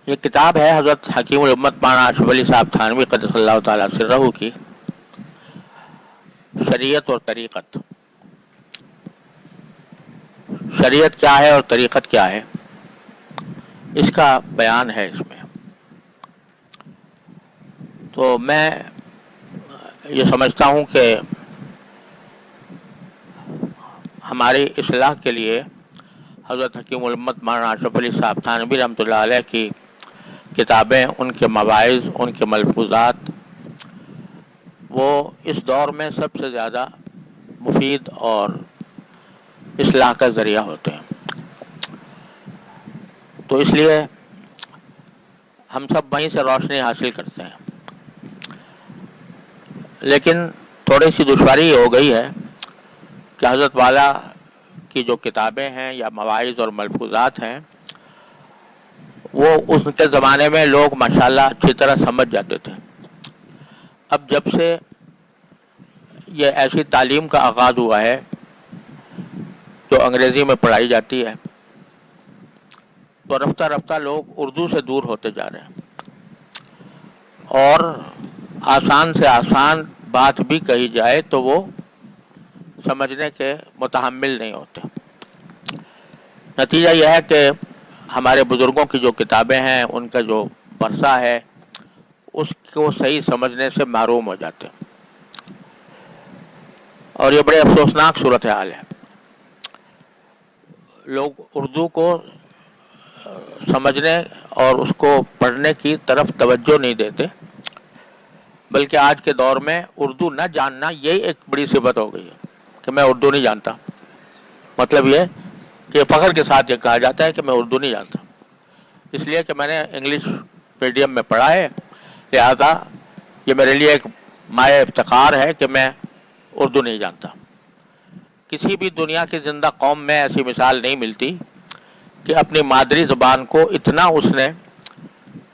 یہ کتاب ہے حضرت حکیم الامت مولانا اشرف علی صاحب تھانوی قدس اللہ تعالیٰ سرہ کی، شریعت اور طریقت۔ شریعت کیا ہے اور طریقت کیا ہے، اس کا بیان ہے اس میں۔ تو میں یہ سمجھتا ہوں کہ ہماری اصلاح کے لیے حضرت حکیم الامت مولانا اشرف علی صاحب تھانوی رحمۃ اللہ علیہ کی کتابیں، ان کے مواعظ، ان کے ملفوظات، وہ اس دور میں سب سے زیادہ مفید اور اصلاح کا ذریعہ ہوتے ہیں۔ تو اس لیے ہم سب وہیں سے روشنی حاصل کرتے ہیں۔ لیکن تھوڑی سی دشواری یہ ہو گئی ہے کہ حضرت والا کی جو کتابیں ہیں یا مواعظ اور ملفوظات ہیں، وہ اس کے زمانے میں لوگ ماشاءاللہ اچھی طرح سمجھ جاتے تھے۔ اب جب سے یہ ایسی تعلیم کا آغاز ہوا ہے جو انگریزی میں پڑھائی جاتی ہے، تو رفتہ رفتہ لوگ اردو سے دور ہوتے جا رہے ہیں، اور آسان سے آسان بات بھی کہی جائے تو وہ سمجھنے کے متحمل نہیں ہوتے۔ نتیجہ یہ ہے کہ ہمارے بزرگوں کی جو کتابیں ہیں، ان کا جو ورثہ ہے، اس کو صحیح سمجھنے سے محروم ہو جاتے ہیں، اور یہ بڑے افسوسناک صورتحال ہے۔ لوگ اردو کو سمجھنے اور اس کو پڑھنے کی طرف توجہ نہیں دیتے، بلکہ آج کے دور میں اردو نہ جاننا یہی ایک بڑی صفت ہو گئی ہے کہ میں اردو نہیں جانتا۔ مطلب یہ کہ فخر کے ساتھ یہ کہا جاتا ہے کہ میں اردو نہیں جانتا، اس لیے کہ میں نے انگلش میڈیم میں پڑھا ہے، لہذا یہ میرے لیے ایک مایہ افتخار ہے کہ میں اردو نہیں جانتا۔ کسی بھی دنیا کی زندہ قوم میں ایسی مثال نہیں ملتی کہ اپنی مادری زبان کو اتنا اس نے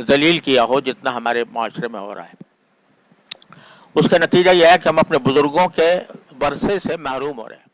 ذلیل کیا ہو جتنا ہمارے معاشرے میں ہو رہا ہے۔ اس کا نتیجہ یہ ہے کہ ہم اپنے بزرگوں کے ورثے سے محروم ہو رہے ہیں۔